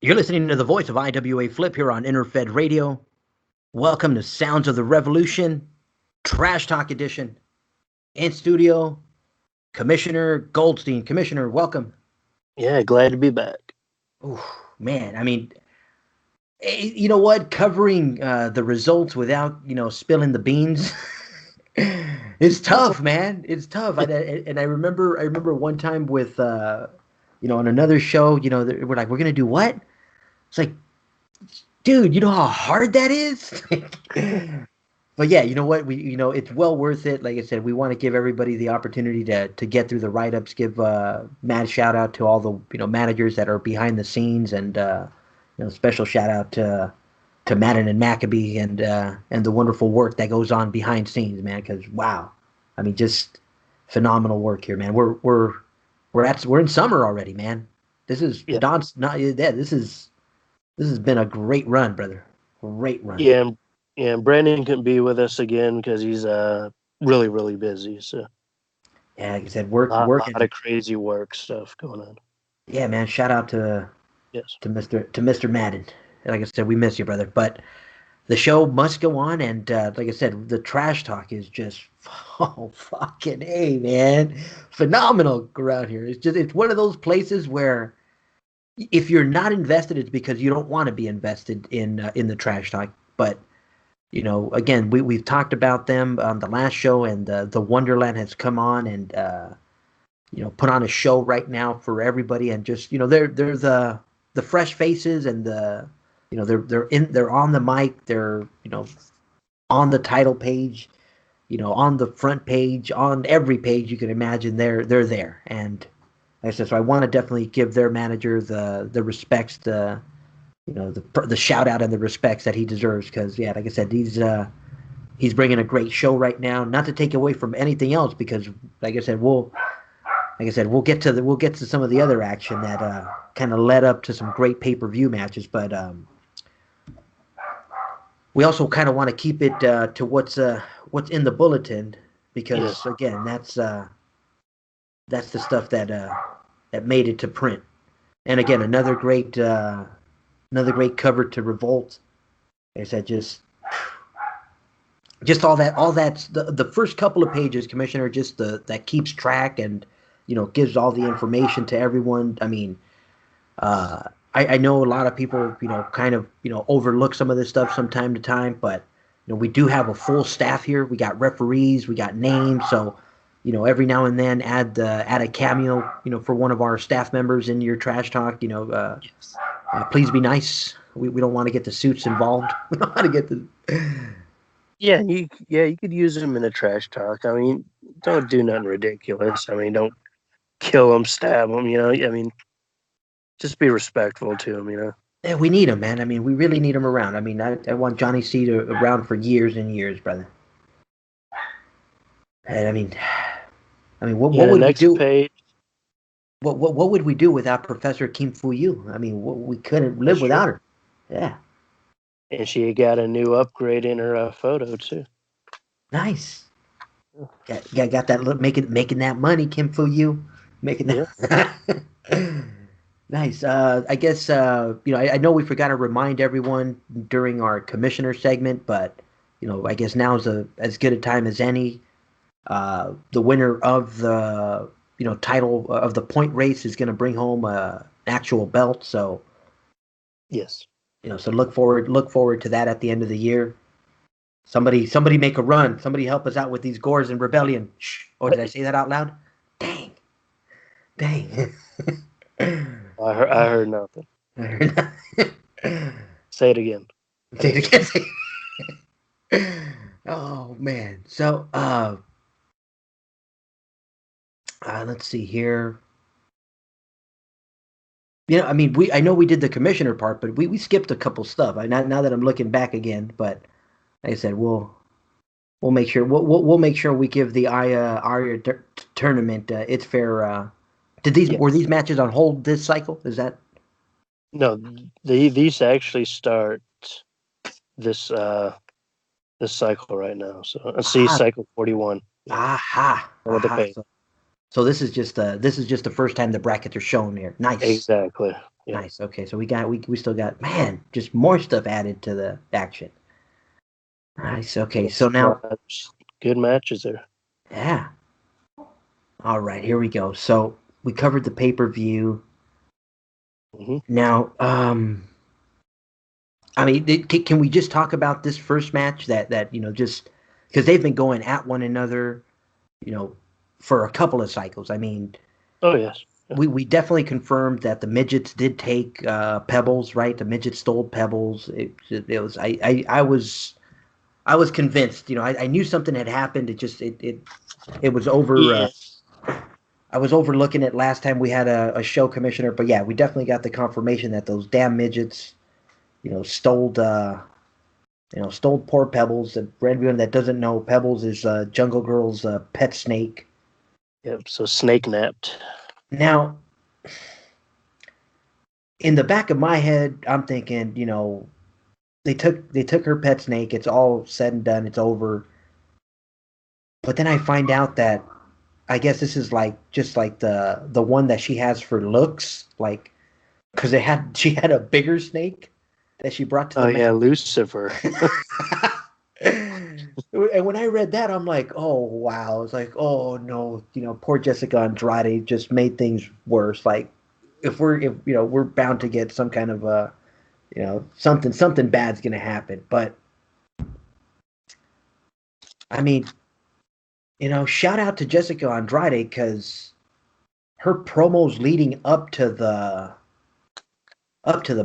You're listening to the voice of IWA Flip here on Interfed Radio. Welcome to Sounds of the Revolution, Trash Talk Edition. In studio, Commissioner Goldstein. Commissioner, welcome. Yeah, glad to be back. Ooh, man, I mean, you know what? Covering the results without, spilling the beans is tough, man. It's tough. And I remember one time with, on another show, we're like, we're going to do what? It's like, dude, you know how hard that is? But yeah, you know what? It's well worth it. Like I said, we want to give everybody the opportunity to get through the write-ups. Give mad shout out to all the managers that are behind the scenes, and special shout out to Madden and Maccabee and the wonderful work that goes on behind scenes, man. Because wow, I mean, just phenomenal work here, man. We're in summer already, man. This is Don's not yeah. This has been a great run, brother. Great run. Yeah, and Brandon couldn't be with us again because he's really, really busy. So yeah, like I said, a lot of crazy work stuff going on. Yeah, man. Shout out to Mr. Madden. Like I said, we miss you, brother. But the show must go on, and like I said, the trash talk is just fucking A, man. Phenomenal around here. It's one of those places where if you're not invested, it's because you don't want to be invested in the trash talk. But again, we've talked about them on the last show, and the Wonderland has come on and put on a show right now for everybody, and just they're the fresh faces, and they're on the mic, they're on the title page, on the front page, on every page you can imagine, they're there. And like I said, so I want to definitely give their manager the respects, the shout out and the respects that he deserves, because yeah, like I said, he's bringing a great show right now. Not to take away from anything else, because like I said, we'll get to some of the other action that kind of led up to some great pay-per-view matches, but we also kind of want to keep it to what's in the bulletin, because again, that's the stuff that made it to print. And again, another great cover to Revolt. Like I said, just all that the first couple of pages, Commissioner, just that keeps track and gives all the information to everyone. I mean, I know a lot of people kind of overlook some of this stuff from time to time, but we do have a full staff here. We got referees, we got names, so every now and then add a cameo for one of our staff members in your trash talk. Please be nice. We don't want to get the suits involved. We don't want to get the. You could use them in a trash talk. I mean, don't do nothing ridiculous. I mean, don't kill them, stab them. I mean, just be respectful to them. Yeah, we need them, man. I mean, we really need them around. I mean, I want Johnny C around for years and years, brother. And I mean, what would we do? Page. What would we do without Professor Kim Fu-Yu? I mean, we couldn't live without her. Yeah. And she got a new upgrade in her photo too. Nice. Got that making that money, Kim Fu-Yu, making that. Yeah. Nice. I guess I know we forgot to remind everyone during our commissioner segment, but I guess now is as good a time as any. The winner of the title of the point race is going to bring home an actual belt. So yes, so look forward to that at the end of the year. Somebody make a run. Somebody help us out with these Gores and Rebellion. Shh. Oh, did I say that out loud? Dang. I heard nothing. Say it again. Oh man. So let's see here. I mean, I know we did the commissioner part, but we skipped a couple stuff. Now that I'm looking back again, but like I said, we'll make sure we'll make sure we give the Aria tournament its fair. Were these matches on hold this cycle? Is that? No, these actually start this cycle right now. So I see cycle 41. Aha. With the pay. So this is just the first time the brackets are shown here. Nice. Exactly. Yeah. Nice. Okay, so we still got, man, just more stuff added to the action. Nice. Okay, so now, good matches there. yeah. All right, here we go. So we covered the pay-per-view. Mm-hmm. Now, I mean, can we just talk about this first match that just because they've been going at one another, for a couple of cycles. I mean, oh yes, yeah. we definitely confirmed that the midgets did take Pebbles, right? The midgets stole Pebbles. It was I was convinced. I knew something had happened. It was over. Yeah. I was overlooking it last time we had a show commissioner, but yeah, we definitely got the confirmation that those damn midgets, stole poor Pebbles. For everyone that doesn't know, Pebbles is Jungle Girl's pet snake. Yep. So snake napped. Now, in the back of my head, I'm thinking, they took her pet snake. It's all said and done. It's over. But then I find out that I guess this is just like the one that she has for looks, like because she had a bigger snake that she brought to the. Oh yeah, Lucifer. And when I read that, I'm like, oh wow! It's like, oh no, poor Jessica Andrade just made things worse. Like, if we're bound to get some kind of something bad's gonna happen. But I mean, shout out to Jessica Andrade because her promos leading up to the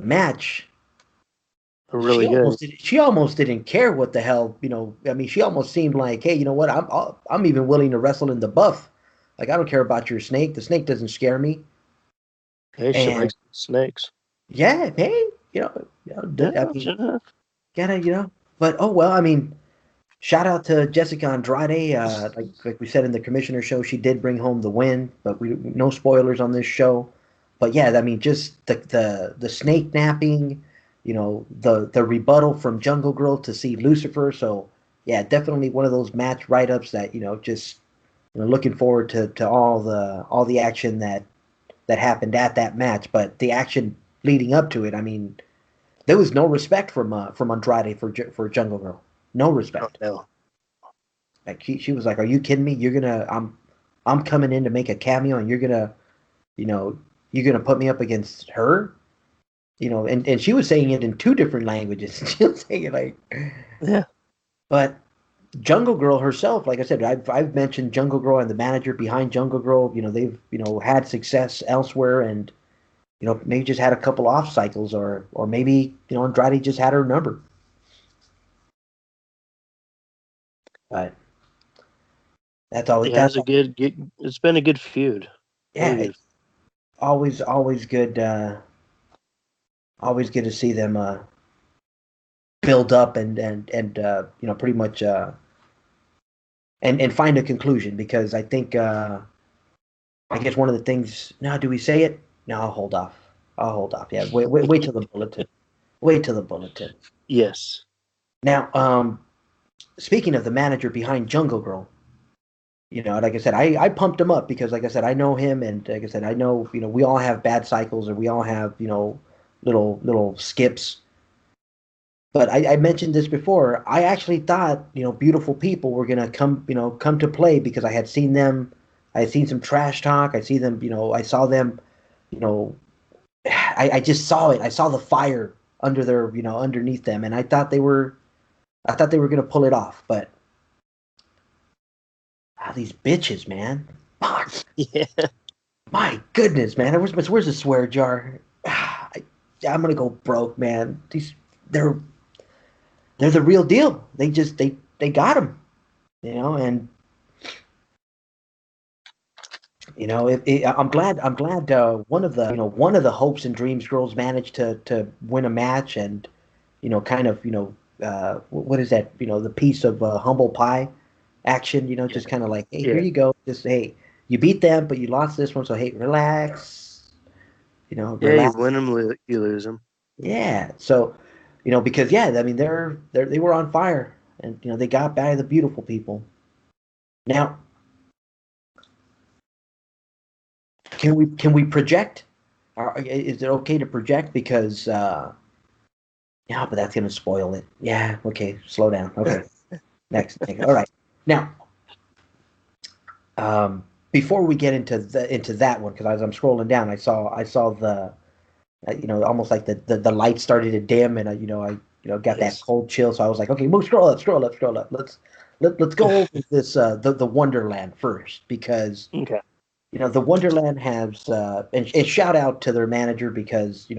match, Really good. She almost didn't care what the hell, I mean, she almost seemed like, hey, you know what? I'm even willing to wrestle in the buff. Like, I don't care about your snake. The snake doesn't scare me. Hey, she likes snakes. Yeah, hey, yeah, I mean, gotta, but oh well. I mean, shout out to Jessica Andrade. Like we said in the commissioner show, she did bring home the win, but no spoilers on this show. But yeah, I mean, just the snake napping, the rebuttal from Jungle Girl to see Lucifer. So yeah, definitely one of those match write-ups that just looking forward to all the action that happened at that match. But the action leading up to it, I mean, there was no respect from Andrade for Jungle Girl. No respect. Oh, no. Like she was like, "Are you kidding me? I'm coming in to make a cameo, and you're gonna put me up against her." And she was saying it in two different languages. She was saying it like, yeah. But Jungle Girl herself, like I said, I've mentioned Jungle Girl and the manager behind Jungle Girl. They've had success elsewhere, and maybe just had a couple off cycles, or maybe Andrade just had her number. But that's always it's been a good feud. Yeah, really it's always good. Always good to see them build up and pretty much and find a conclusion, because I think I guess one of the things. Now, do we say it? No, I'll hold off. Yeah, wait till the bulletin. Wait till the bulletin. Yes. Now, speaking of the manager behind Jungle Girl, like I said, I pumped him up because, like I said, I know him, and like I said, I know we all have bad cycles, or we all have little skips. But I mentioned this before. I actually thought beautiful people were gonna come to play, because I had seen them. I had seen some trash talk. I see them. I saw them. I just saw it. I saw the fire under their underneath them, and I thought they were gonna pull it off, but. These bitches, man. Fuck. Yeah. My goodness, man. Where's the swear jar? I'm gonna go broke, man. They're the real deal. They got them, and I'm glad one of the hopes and dreams girls managed to win a match, and kind of what is that, the piece of humble pie action, just kind of like, hey, here you go. Just, hey, you beat them, but you lost this one, so hey, relax. Relax. Yeah, you win them, you lose them. Yeah. So, because I mean, they were on fire, and they got by the beautiful people. Now, can we project? is it okay to project? Because yeah, but that's gonna spoil it. Yeah, okay, slow down. Okay, next. All right, now before we get into that one, because as I'm scrolling down, I saw the almost like the light started to dim, and I got that Yes. cold chill. So I was like, okay, move, scroll up, scroll up, scroll up. Let's go over this the Wonderland first, because Okay. the Wonderland has and shout out to their manager, because it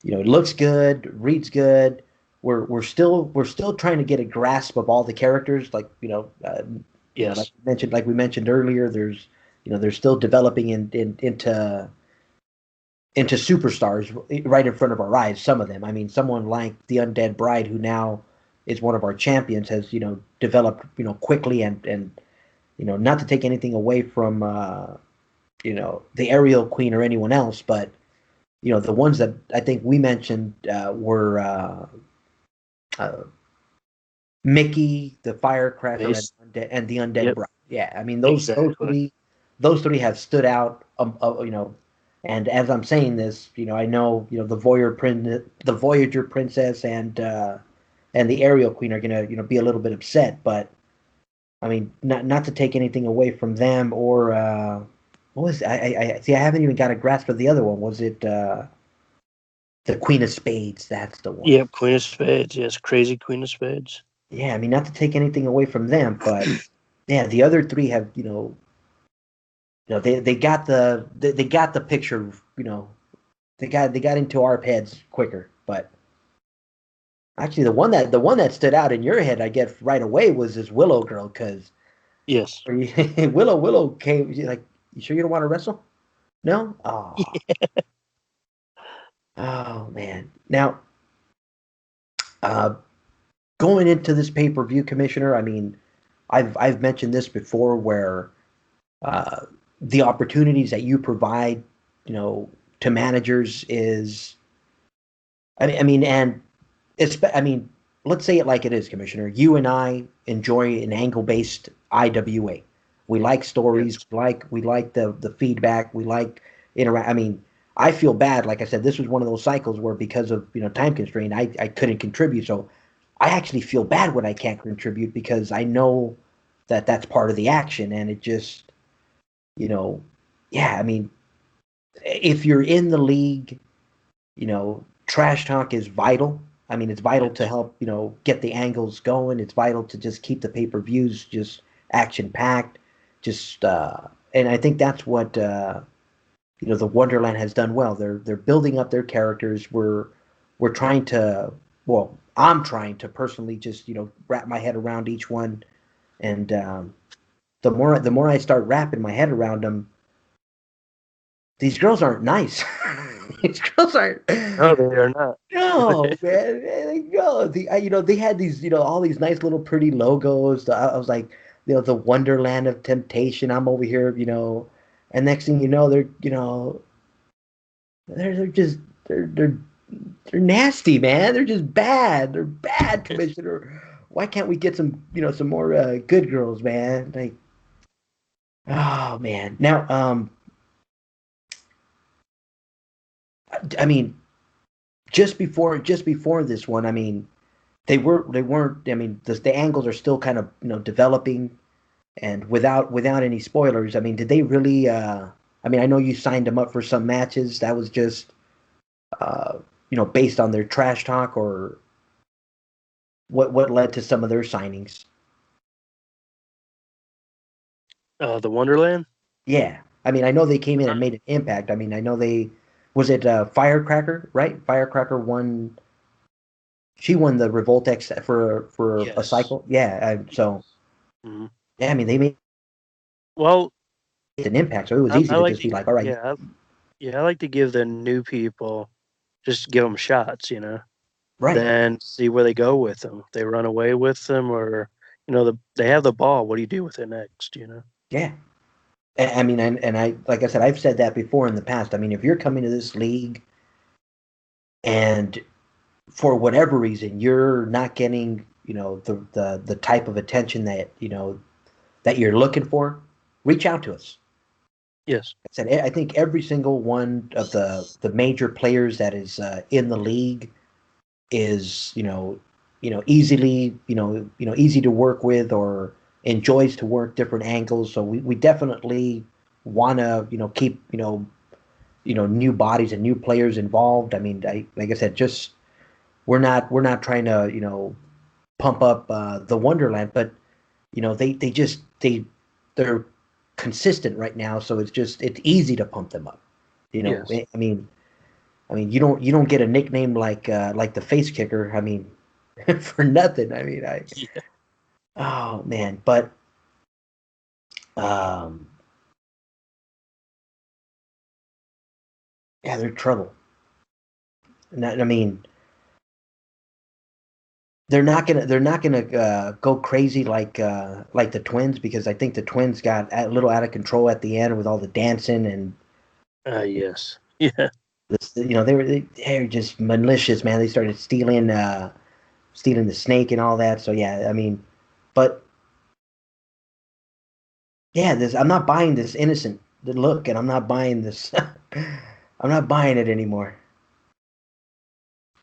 looks good, reads good. We're still trying to get a grasp of all the characters, like Yes. we mentioned earlier. They're still developing into superstars right in front of our eyes. Some of them, I mean, someone like the Undead Bride, who now is one of our champions, has developed quickly, and not to take anything away from the Aerial Queen or anyone else, but the ones that I think we mentioned were uh, Mickey, the Firecracker, Base. and the Undead Yep. Bride. Yeah, I mean Exactly. those three have stood out. And as I'm saying this, I know the Voyager Princess, and the Aerial Queen are gonna be a little bit upset, but I mean, not to take anything away from them, or what was I see? I haven't even got a grasp of the other one. Was it the Queen of Spades? That's the one. Yep. Queen of Spades. Yes. Crazy Queen of Spades. Yeah, I mean, not to take anything away from them, but yeah, the other three have they got the picture. They got into our heads quicker. But actually, the one that stood out in your head, I get right away, was this Willow girl, because Yes. Willow came. She's like, you sure you don't want to wrestle? No. Oh man. Now, uh, going into this pay-per-view, Commissioner, I mean, I've mentioned this before, where uh, the opportunities that you provide, to managers is, I mean, and I mean, let's say it like it is, Commissioner. You and I enjoy an angle-based IWA. We like stories. Yes. We like the feedback. We like interact. I mean, I feel bad. Like I said, this was one of those cycles where, because of time constraint, I couldn't contribute. So I actually feel bad when I can't contribute, because I know that that's part of the action, and it just you know, yeah. I mean, if you're in the league, trash talk is vital. I mean, it's vital to Yes. help, get the angles going. It's vital to just keep the pay-per-views just action packed. Just and I think that's what the Wonderland has done well. They're building up their characters. We're trying to, well, I'm trying to personally just wrap my head around each one, and the more I start wrapping my head around them, these girls aren't nice. These girls aren't. No, they are not. No, man. No, they had these, all these nice little pretty logos. I was like, the Wonderland of Temptation. I'm over here, and next thing you know, they're just they're they're nasty, man. They're just bad. They're bad, Commissioner. Why can't we get some more good girls, man? Like, oh man. Now, I mean, just before this one, I mean, they weren't. I mean, the angles are still kind of developing, and without any spoilers. I mean, did they really? I mean, I know you signed them up for some matches. That was just uh, based on their trash talk, or what led to some of their signings. The Wonderland. Yeah, I mean, I know they came in and made an impact. I mean, I know they was it Firecracker, right? Firecracker won. She won the Revolt X for a Yes. cycle. Yeah, so Mhm. yeah, I mean, they made Well, an impact, so it was I easy to like just to. be like, all right, Yeah. Yeah. I like to give the new people just give them shots. right, Then see where they go with them. If they run away with them, or they have the ball. What do you do with it next? yeah. I mean, and I like I said, I've said that before in the past. I mean, if you're coming to this league and for whatever reason you're not getting, the type of attention that that you're looking for, reach out to us. Yes. I said I think every single one of the major players that is in the league is easily easy to work with or enjoys to work different angles. So we definitely want to keep new bodies and new players involved. I mean, like I said, just we're not trying to pump up the Wonderland, but they're consistent right now, so it's easy to pump them up. Yes. I mean, you don't get a nickname like the face kicker. I mean, for nothing. I mean, Yeah. oh man, but um, yeah, they're trouble. I mean, they're not gonna go crazy like the Twins because I think the Twins got a little out of control at the end with all the dancing and Yes. Yeah. this. They were just malicious, man. They started stealing the snake and all that. So yeah, I mean, but yeah, this I'm not buying this innocent look, and I'm not buying this. I'm not buying it anymore.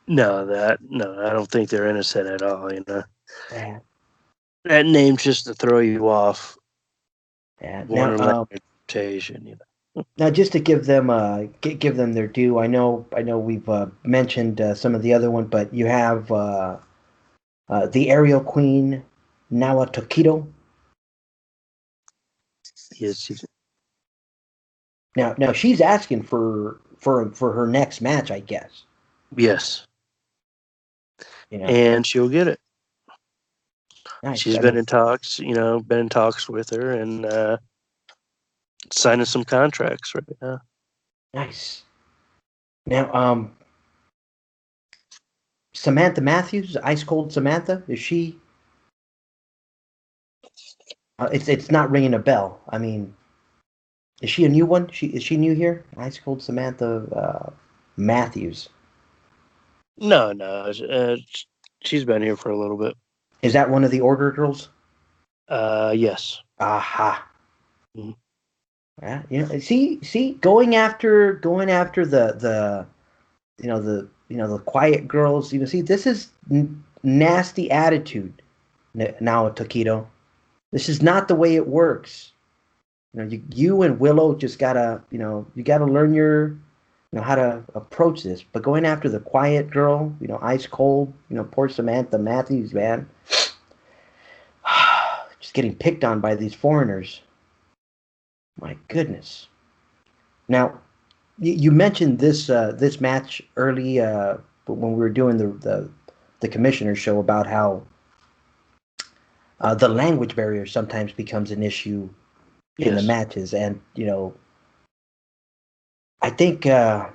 No, I don't think they're innocent at all. Yeah, That name's just to throw you off. yeah. Wonderland interpretation. Now just to give them their due. I know we've mentioned some of the other one, but you have the Aerial Queen, Nawa Tokido. Yes. Now she's asking for her next match, I guess. Yes. You know, And she'll get it. nice. She's I been mean, in talks. Been in talks with her and signing some contracts right now. nice. Now, Samantha Matthews, Ice Cold Samantha, is she? It's not ringing a bell. I mean, is she a new one? Is she new here? Ice Cold Samantha Matthews. No. She's been here for a little bit. Is that one of the Order girls? Yes. Aha. Mhm. Yeah, see, going after the the quiet girls. See, this is nasty attitude. Now, Taquito, this is not the way it works. You and Willow just gotta, you gotta learn how to approach this. But going after the quiet girl, ice cold, poor Samantha Matthews, man, just getting picked on by these foreigners. My goodness. Now, you mentioned this match early when we were doing the commissioner show about how the language barrier sometimes becomes an issue in the Yes. matches, and I think uh,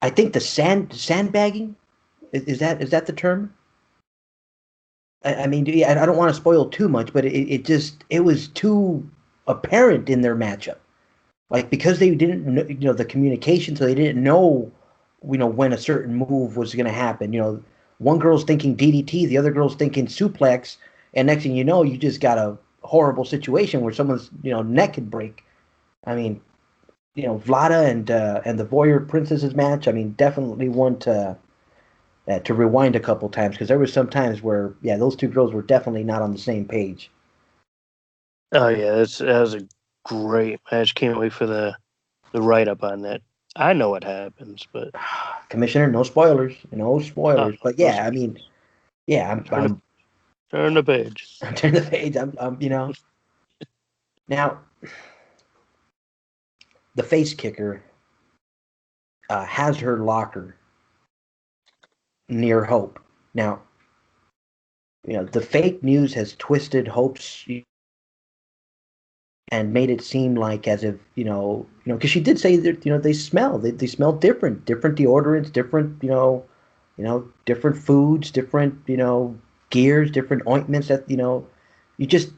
I think the sandbagging is that the term? I mean, yeah, I don't want to spoil too much, but it was too apparent in their matchup. Like because they didn't know, the communication, so they didn't know, when a certain move was going to happen. One girl's thinking DDT, the other girl's thinking suplex, and next thing you know, you just got a horrible situation where someone's neck could break. I mean, Vlada and the Warrior Princesses match. I mean, definitely one to rewind a couple times because there was some times where those two girls were definitely not on the same page. Oh yeah, that was a great match. Can't wait for the write up on that. I know what happens, but Commissioner, no spoilers, no spoilers. But no, yeah, I mean, yeah, turn the page. I'm turning the page. I'm. Now the face kicker has her locker near Hope. Now, the fake news has twisted Hope's and made it seem like as if because she did say that they smell different deodorants, different different foods, different gears, different ointments that you just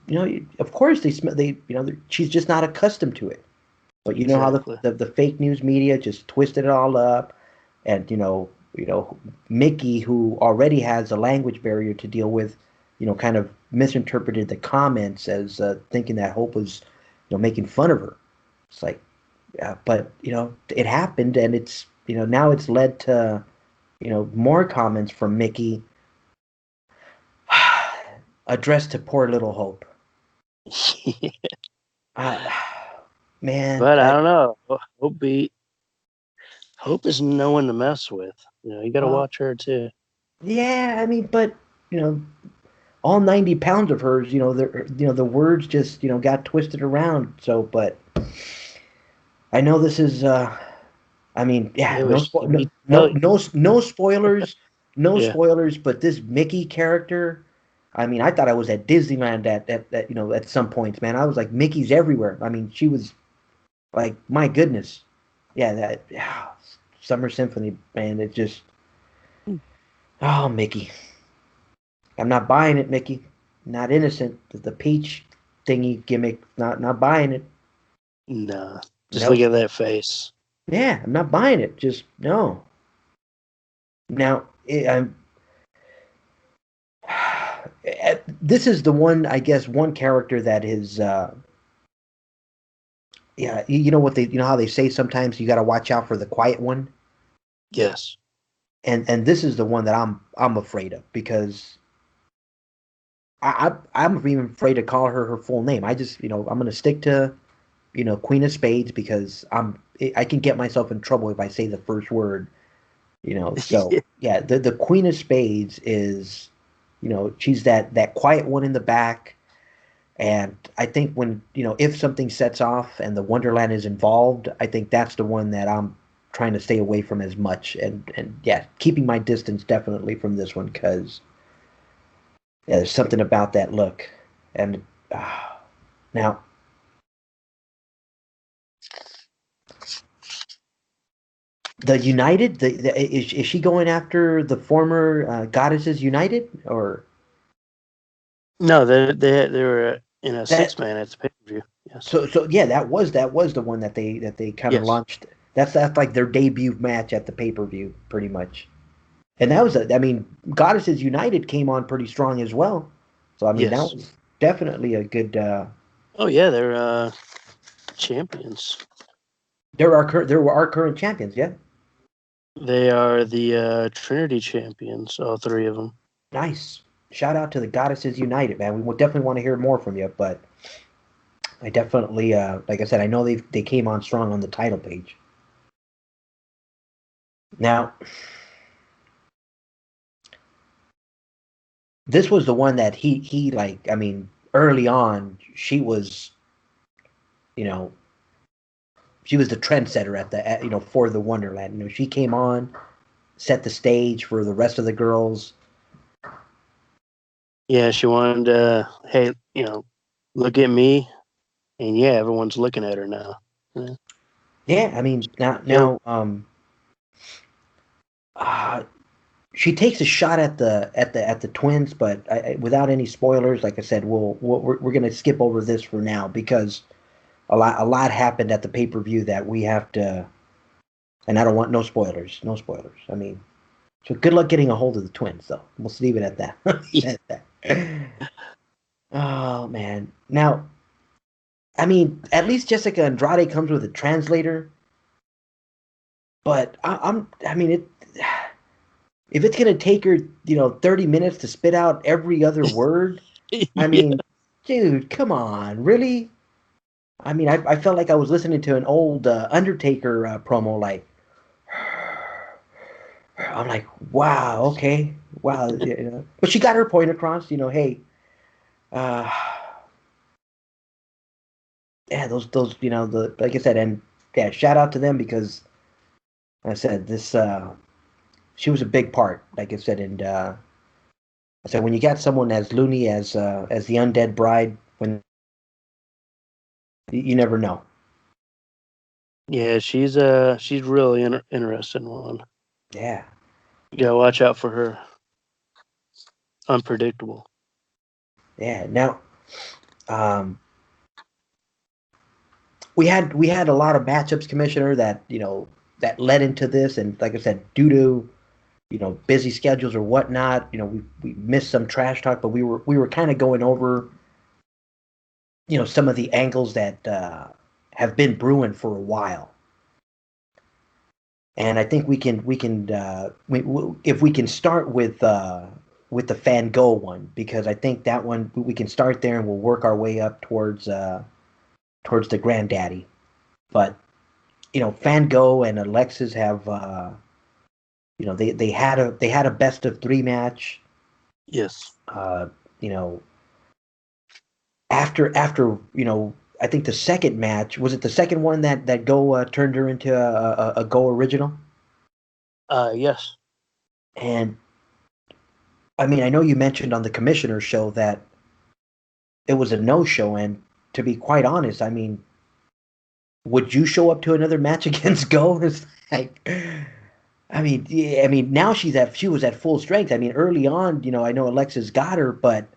of course they smell they she's just not accustomed to it. But you know how Exactly. the fake news media just twisted it all up, and Mickey, who already has a language barrier to deal with, kind of misinterpreted the comments as thinking that Hope was making fun of her. It's like, but it happened, and it's now it's led to more comments from Mickey addressed to poor little Hope. Man, but I don't know. Hope is no one to mess with. You got to watch her too. Yeah, I mean, but all 90 pounds of hers, the words just got twisted around. So, but I know this is. I mean, yeah, no spoilers, no Yeah. spoilers. But this Mickey character, I mean, I thought I was at Disneyland at some points, man. I was like, Mickey's everywhere. I mean, she was like, my goodness, yeah, Summer Symphony, man. It just, oh, Mickey, I'm not buying it, Mickey. Not innocent. The peach thingy gimmick, not buying it. No, just look at that face. Yeah, I'm not buying it. Just no. Now, this is the one, I guess, one character that is, yeah, how they say sometimes you got to watch out for the quiet one. Yes. And this is the one that I'm afraid of, because I'm even afraid to call her full name. I just, I'm going to stick to, Queen of Spades, because I can get myself in trouble if I say the first word. So yeah, the Queen of Spades is, she's that quiet one in the back. And I think when, if something sets off and the Wonderland is involved, I think that's the one that I'm trying to stay away from as much. And yeah, keeping my distance definitely from this one, because yeah, there's something about that look. And now, the United, is she going after the former Goddesses United, or? No, they were in a 6-man at the pay-per-view. Yes. So yeah, that was the one that they kind of launched. That's like their debut match at the pay-per-view, pretty much. And that was I mean, Goddesses United came on pretty strong as well. So I mean, that was definitely a good. Oh yeah, they're champions. There were our current champions, yeah. They are the Trinity champions, all three of them. Nice. Shout out to the Goddesses United, man. We will definitely want to hear more from you, but I definitely, like I said, I know they came on strong on the title page. Now, this was the one that he like. I mean, early on, she was, she was the trendsetter for the Wonderland. She came on, set the stage for the rest of the girls. Yeah, she wanted to, hey, look at me, and yeah, everyone's looking at her now. Yeah, I mean now she takes a shot at the twins, but without any spoilers. Like I said, we're gonna skip over this for now, because a lot happened at the pay-per-view that we have to, and I don't want no spoilers. No spoilers. I mean, so good luck getting a hold of the twins, though. We'll leave it at that. Oh man. Now, I mean, at least Jessica Andrade comes with a translator. But I mean, if it's gonna take her, 30 minutes to spit out every other word, I mean, dude, come on, really? I mean, I felt like I was listening to an old Undertaker promo. Like, I'm like, wow, okay, wow, but she got her point across. Hey, yeah, those the like I said, and yeah, shout out to them, because like I said, this she was a big part, like I said, and I said, when you got someone as loony as the Undead Bride, when you never know. Yeah, she's really interesting one. Yeah, you gotta watch out for her. Unpredictable. Yeah. Now, we had a lot of matchups, Commissioner, that that led into this, and like I said, due to busy schedules or whatnot, we missed some trash talk, but we were kind of going over some of the angles that have been brewing for a while. And I think if we can start with the Fango one, because I think that one we can start there and we'll work our way up towards the granddaddy. But Fango and Alexis have they had a best of 3 match. Yes. After I think the second match, was it the second one that Go turned her into a Go original? Yes. And I mean, I know you mentioned on the commissioner show that it was a no-show, and to be quite honest, I mean, would you show up to another match against Go? It's like, I mean, now she was at full strength. I mean, early on, I know Alexis got her, but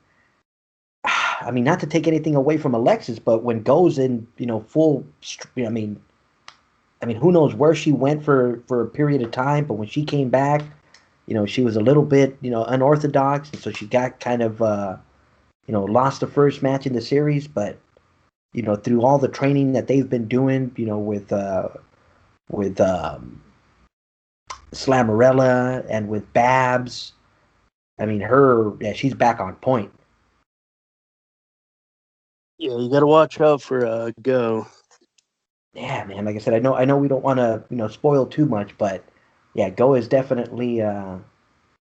I mean, not to take anything away from Alexis, but when Go's in, full, I mean, who knows where she went for a period of time, but when she came back, she was a little bit, unorthodox, and so she got kind of, lost the first match in the series, but through all the training that they've been doing, with Slammerella and with Babs, I mean, she's back on point. Yeah, you got to watch out for Go. Yeah, man. Like I said, I know we don't want to spoil too much, but yeah, Go is definitely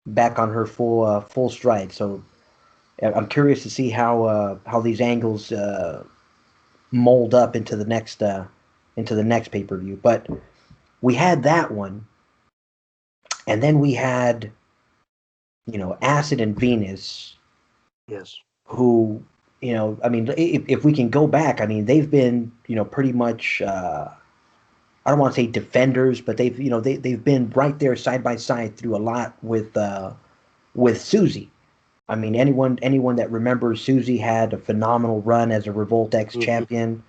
back on her full stride. So I'm curious to see how these angles mold up into the next pay-per-view. But we had that one, and then we had Acid and Venus. Yes. Who I mean, if we can go back, I mean, they've been pretty much. I don't want to say defenders, but they've been right there side by side through a lot with Susie. I mean, anyone that remembers Susie had a phenomenal run as a Revolt X champion,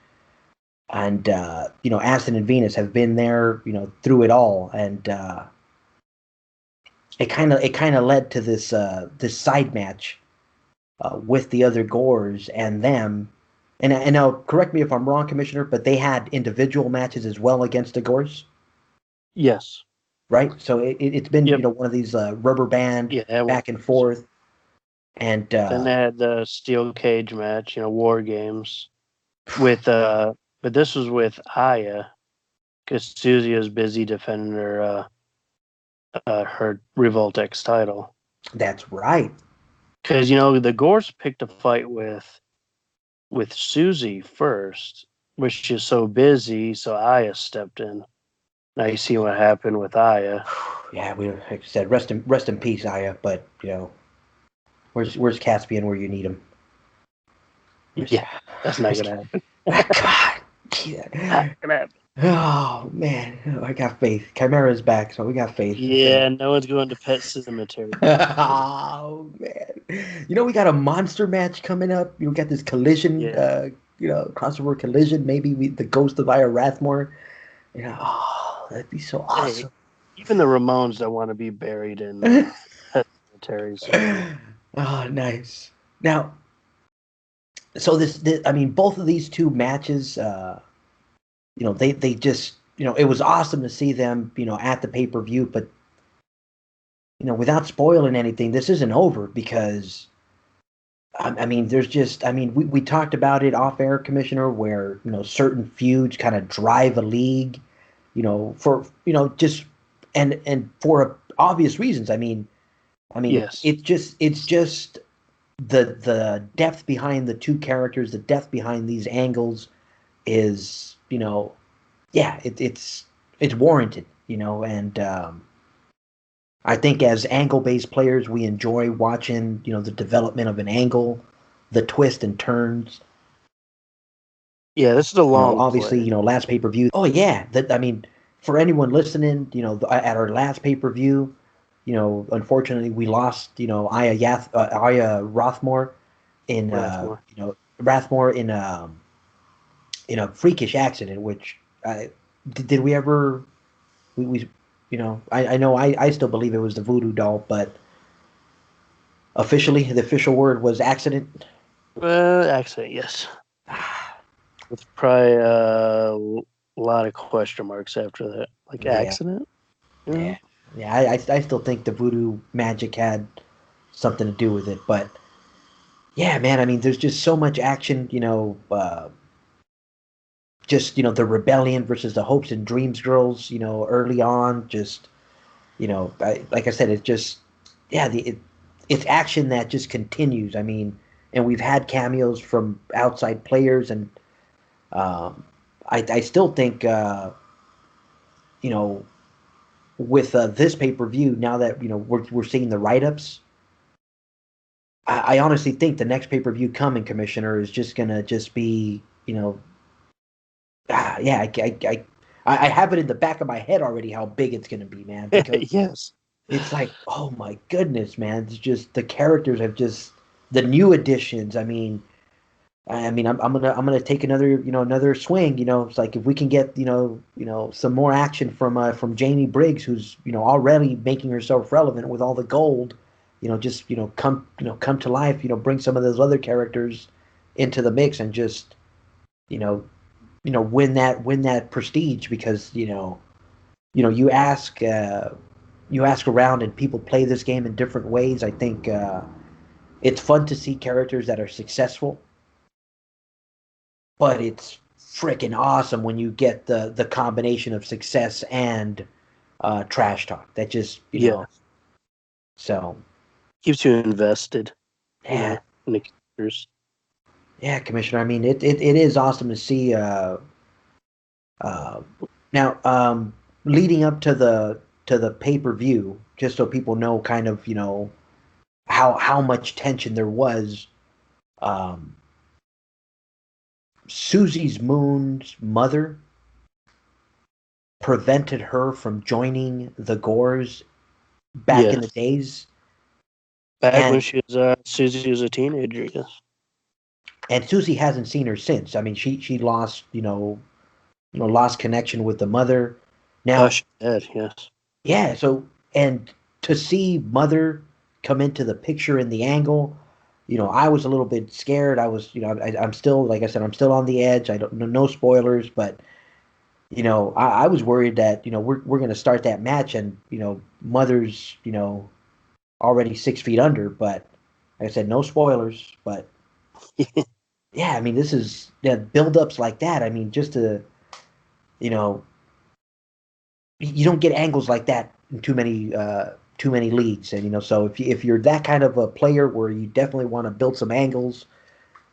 and Aston and Venus have been there, through it all, and it kind of led to this side match with the other Gores and them. And now, correct me if I'm wrong, Commissioner, but they had individual matches as well against the Gores. Yes. Right. So it's been one of these rubber band back and forth. And then they had the steel cage match, War Games, with but this was with Aya, because Susie was busy defending her Revolt X title. That's right. Because the Gores picked a fight with Susie first, which she's so busy, so Aya stepped in. Now you see what happened with Aya. Yeah, like I said, rest in peace, Aya. But where's Caspian where you need him? Yeah, that's not gonna happen. God, not gonna happen. Oh man, I got faith. Chimera's back, so we got faith. Yeah, no one's going to Pet Cemetery. Oh man, we got a monster match coming up. We got this collision, crossover collision. Maybe the ghost of Aya Rathmore. That'd be so awesome. Hey, even the Ramones don't want to be buried in Pet Cemetery. So. Oh, nice. Now, so this, I mean, both of these two matches, they just, it was awesome to see them, at the pay-per-view, but, without spoiling anything, this isn't over because, I mean, there's just, I mean, we talked about it off air, Commissioner, where, certain feuds kind of drive a league, for, just, and for obvious reasons. I mean, yes. it's just the depth behind the two characters, the depth behind these angles is, it's warranted, and I think as angle-based players, we enjoy watching, the development of an angle, the twist and turns. Yeah, this is a long obviously, play. Last pay-per-view. Oh yeah, I mean, for anyone listening, at our last pay-per-view, unfortunately we lost, Aya Rathmore in Rathmore in a freakish accident. Which did we ever we I know I still believe it was the voodoo doll, but officially the official word was accident. Accident, yes. With probably a lot of question marks after that, like accident. Yeah, I still think the voodoo magic had something to do with it, but yeah, man, I mean, there's just so much action, just the rebellion versus the hopes and dreams girls, early on, just like I said, it's just it's action that just continues. I mean, and we've had cameos from outside players, and um, I still think you know with this pay per view now that we're seeing the write ups. I honestly think the next pay per view coming, Commissioner, is just gonna just be yeah, I have it in the back of my head already how big it's gonna be, man. Because yes, it's like, oh my goodness, man. It's just the characters have just the new additions. I mean, I'm gonna take another swing. It's like if we can get some more action from Jamie Briggs, who's already making herself relevant with all the gold. Just come to life. Bring some of those other characters into the mix and just you know win that prestige because you ask around and people play this game in different ways. I think it's fun to see characters that are successful, but it's freaking awesome when you get the combination of success and trash talk. That just so keeps you invested. yeah, In the characters. yeah, Commissioner. I mean, it is awesome to see. Now, leading up to the pay per view, just so people know, kind of how much tension there was. Um, Susie's Moon's mother prevented her from joining the Gores back in the days. Back when Susie was a teenager, yes. And Susie hasn't seen her since. I mean, she lost lost connection with the mother. Now, she did, yes. yeah. So and to see mother come into the picture in the angle, I was a little bit scared. I was, I'm still, like I said, I'm still on the edge. I don't know, no spoilers, but I was worried that we're going to start that match and mother's already 6 feet under. But like I said, no spoilers. But yeah, I mean, this is build-ups like that. I mean, just to you know, you don't get angles like that in too many leagues, and so if you're that kind of a player where you definitely want to build some angles,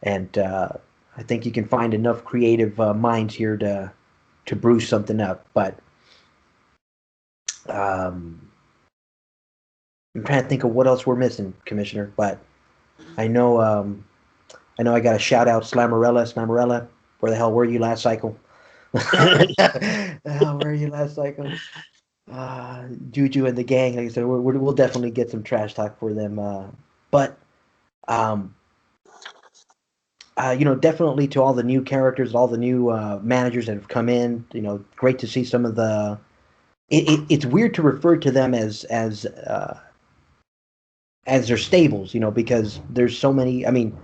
and I think you can find enough creative minds here to brew something up. But um, I'm trying to think of what else we're missing, Commissioner. But I know I got to shout out Slammerella. Where the hell were you last cycle? Where were you last cycle? Juju and the gang, like I said, we'll definitely get some trash talk for them. But um, definitely to all the new characters, all the new managers that have come in. Great to see some of the. It's weird to refer to them as their stables, because there's so many. I mean,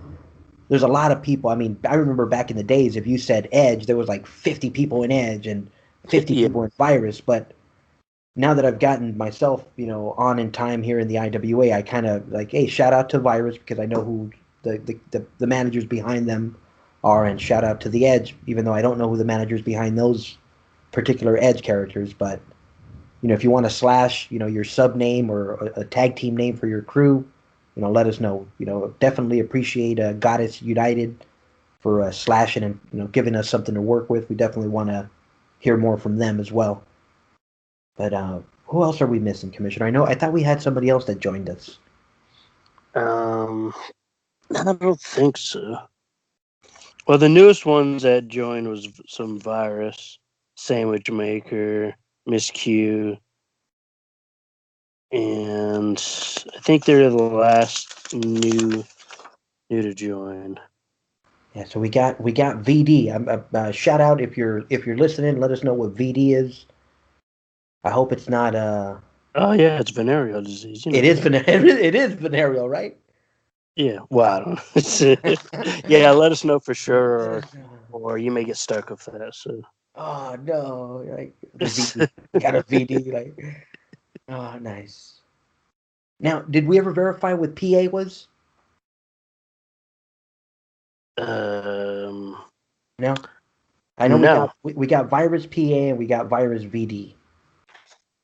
there's a lot of people. I mean, I remember back in the days, if you said Edge, there was like 50 people in Edge and 50 people in Virus. But now that I've gotten myself, on in time here in the IWA, I kind of like, hey, shout out to Virus because I know who the managers behind them are, and shout out to the Edge, even though I don't know who the managers behind those particular Edge characters. But if you want to slash, your sub name or a tag team name for your crew, let us know. Definitely appreciate Goddess United for slashing and giving us something to work with. We definitely want to hear more from them as well. But who else are we missing, Commissioner? I thought we had somebody else that joined us. I don't think so. Well, the newest ones that joined was some Virus, Sandwich Maker, Miss Q, and I think they're the last new to join. Yeah, so we got VD. Shout out if you're listening. Let us know what VD is. I hope it's not. Oh yeah, it's venereal disease. It is venereal, right? Yeah, well, I don't know. Yeah, let us know for sure, or you may get stuck with that. So, Oh no, like the VD got a VD, like oh nice. Now, did we ever verify what PA was? um, No, I know no, we got virus PA and we got virus VD.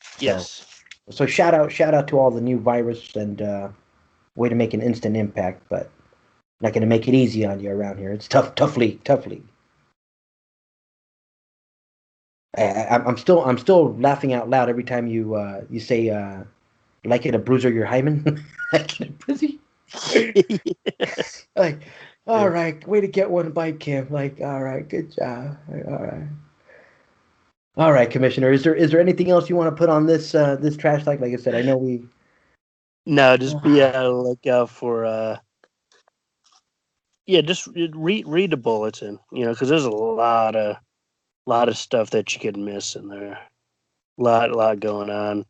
So yes, so shout out to all the new virus and way to make an instant impact, but not going to make it easy on you around here. It's tough league, tough league. I'm still laughing out loud every time you say like it a bruiser your hymen. Like it a bruiser. Like, all right, way to get one bite, Kim. Like, all right, good job. All right, Commissioner. Is there anything else you want to put on this trash talk? Like I said, I know we. no, just be look out for yeah, just read the bulletin, because there's a lot of stuff that you could miss in there. Lot going on.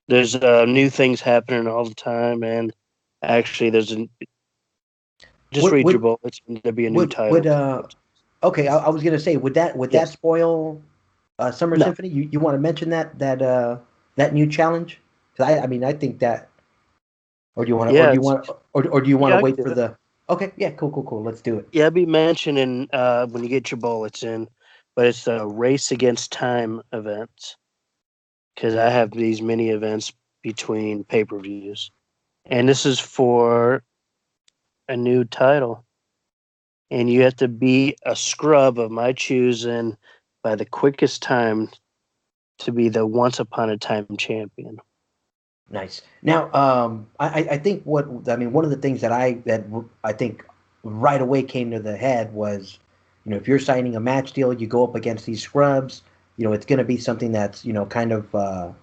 There's new things happening all the time, and actually, just Would read your would bulletin. There'll be a new would title. okay, I was gonna say, would that Yes. spoil Summer No. Symphony? You want to mention that new challenge? 'Cause I mean I think that, or do you want to, Yeah. or do you want to I can wait do for it. the? Okay, yeah, cool. Let's do it. Yeah, I'll be mentioning when you get your bulletin, but it's a race against time events because I have these mini events between pay per views, and this is for a new title, and you have to be a scrub of my choosing by the quickest time to be the once upon a time champion. Nice. Now, I think one of the things I think right away came to the head was, if you're signing a match deal, you go up against these scrubs. It's going to be something that's kind of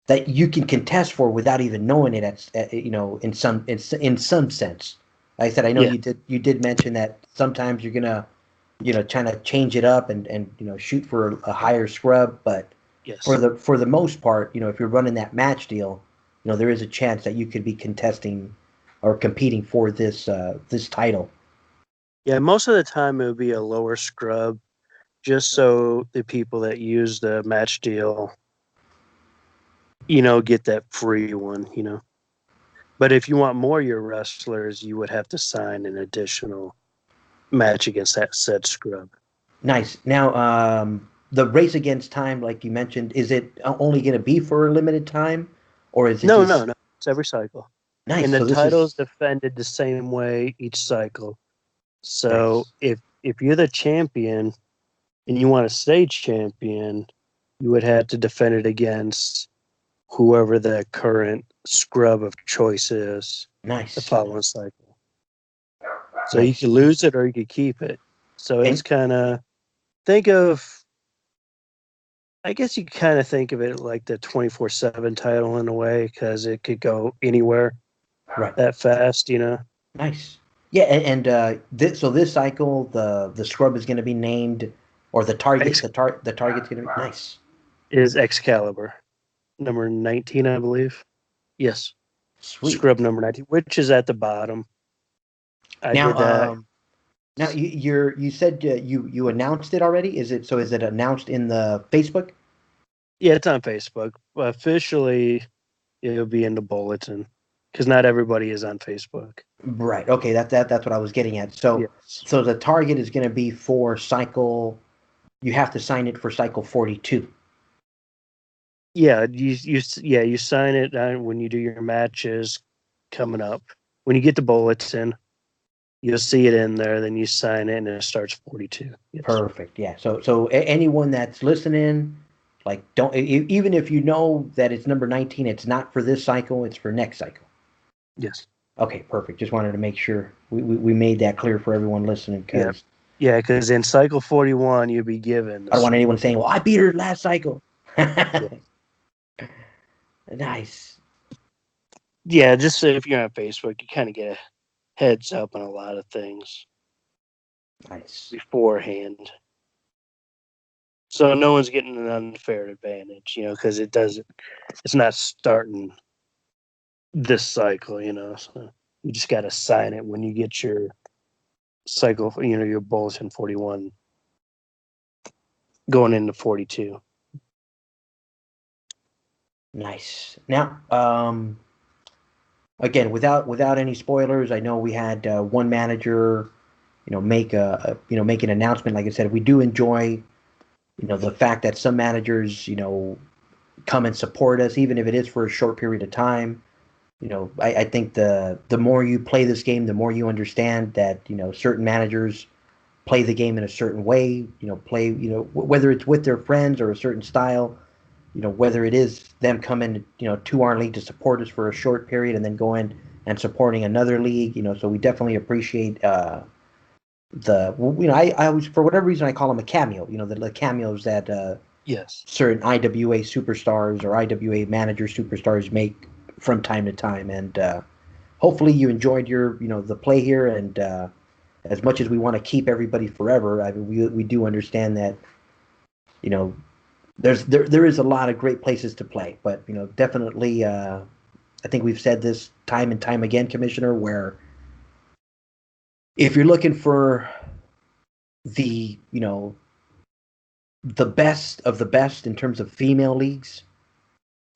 that you can contest for without even knowing it. In some sense. Like I said, I know Yeah. you did mention that sometimes you're gonna trying to change it up and shoot for a higher scrub, but for Yes. the most part, if you're running that match deal, there is a chance that you could be contesting or competing for this title. Yeah. Most of the time, it would be a lower scrub, just so the people that use the match deal, get that free one. But if you want more of your wrestlers, you would have to sign an additional match against that said scrub. Nice. Now, the race against time, like you mentioned, is it only going to be for a limited time, or is it No, no, just no. It's every cycle. nice? And the So this title is is defended the same way each cycle. So nice. if you're the champion and you want to stay champion, you would have to defend it against whoever the current scrub of choice is the Nice. following cycle. So you Nice. could lose it or you could keep it. So it's And kind of think of I guess you kind of think of it like the 24/7 title in a way because it could go anywhere right. that fast. Nice. Yeah, so this cycle, the scrub is going to be named, or the target, X the target's going to be nice. is Excalibur, number 19, I believe. Yes, Sweet. scrub number 19, which is at the bottom. I Now, did that. now you said you announced it already. Is it announced in the Facebook? Yeah, it's on Facebook. Officially, it'll be in the bulletin because not everybody is on Facebook. Right. Okay. That's what I was getting at. So Yes. so the target is going to be for cycle. You have to sign it for cycle 42. Yeah, you sign it when you do your matches coming up. When you get the bulletin, you'll see it in there. Then you sign it, and it starts 42. Yes. Perfect. Yeah. So anyone that's listening, like, don't even if you know that it's number 19, it's not for this cycle. It's for next cycle. Yes. Okay. Perfect. Just wanted to make sure we made that clear for everyone listening Yeah. because Yeah, because in cycle 41, you'll be given the I don't want anyone scrub. saying, "Well, I beat her last cycle." Yeah. Nice. Yeah, just so if you're on Facebook, you kind of get a heads up on a lot of things Nice. beforehand. So no one's getting an unfair advantage, because it's not starting this cycle. So You just got to sign it when you get your cycle, your Bulletin 41 going into 42. Nice. Now, again, without any spoilers, I know we had one manager, make make an announcement. Like I said, we do enjoy, the fact that some managers, come and support us, even if it is for a short period of time. I think the more you play this game, the more you understand that certain managers play the game in a certain way. Play whether it's with their friends or a certain style. Whether it is them coming to our league to support us for a short period and then going and supporting another league. So we definitely appreciate I always, for whatever reason, I call them a cameo. The cameos that yes, certain IWA superstars or IWA manager superstars make from time to time. And hopefully you enjoyed the play here. And as much as we want to keep everybody forever, I mean, we do understand that there is a lot of great places to play, but definitely I think we've said this time and time again, Commissioner, where if you're looking for the the best of the best in terms of female leagues,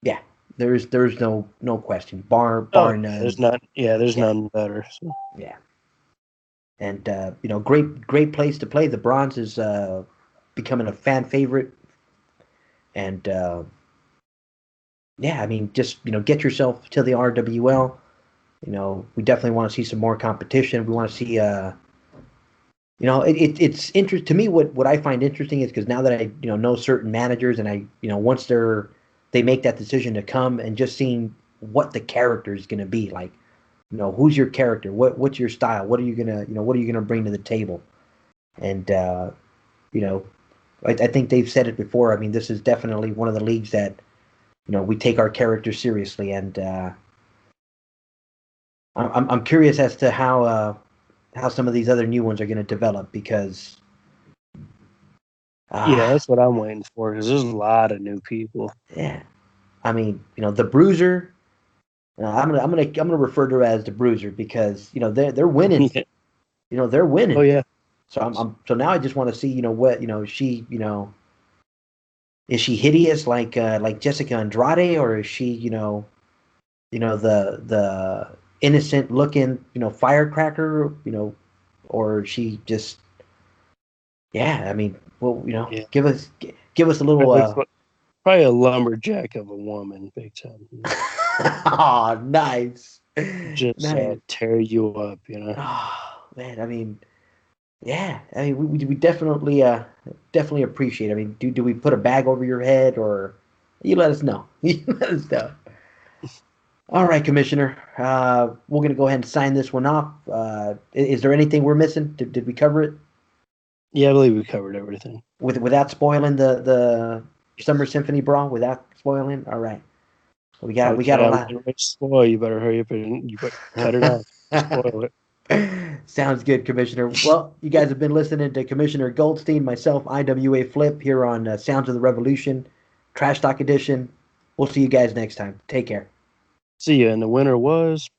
yeah, there's no question, bar none. There's not. Yeah, there's none better. So. Yeah, and great place to play. The Bronze is becoming a fan favorite, and yeah, I mean, just get yourself to the RWL. We definitely want to see some more competition. We want to see it's interesting to me. What I find interesting is because now that I know certain managers, and I once they make that decision to come, and just seeing what the character is going to be like. Who's your character? What's your style? What are you gonna bring to the table? And I think they've said it before. I mean, this is definitely one of the leagues that we take our characters seriously, and I'm curious as to how some of these other new ones are going to develop, because yeah, that's what I'm waiting for, because there's a lot of new people. Yeah, I mean, the Bruiser. I'm gonna refer to her as the Bruiser because they're winning. Yeah. They're winning. Oh yeah. So now I just want to see what she is she hideous like Jessica Andrade, or is she the innocent looking firecracker, or she just I mean, well, give us a little probably a lumberjack of a woman, big time. Oh, nice. Just nice. Tear you up, Oh man, I mean, yeah, I mean, we definitely appreciate it. I mean, do we put a bag over your head, or you let us know? You let us know. All right, Commissioner. We're gonna go ahead and sign this one off. Is there anything we're missing? Did we cover it? Yeah, I believe we covered everything. Without spoiling the Summer Symphony Brawl, without spoiling. All right. We got a lot. Spoil. You better hurry up and you better cut it out. Spoil it. Sounds good, Commissioner. Well, you guys have been listening to Commissioner Goldstein, myself, IWA Flip, here on Sounds of the Revolution, Trash Talk Edition. We'll see you guys next time. Take care. See you. And the winner was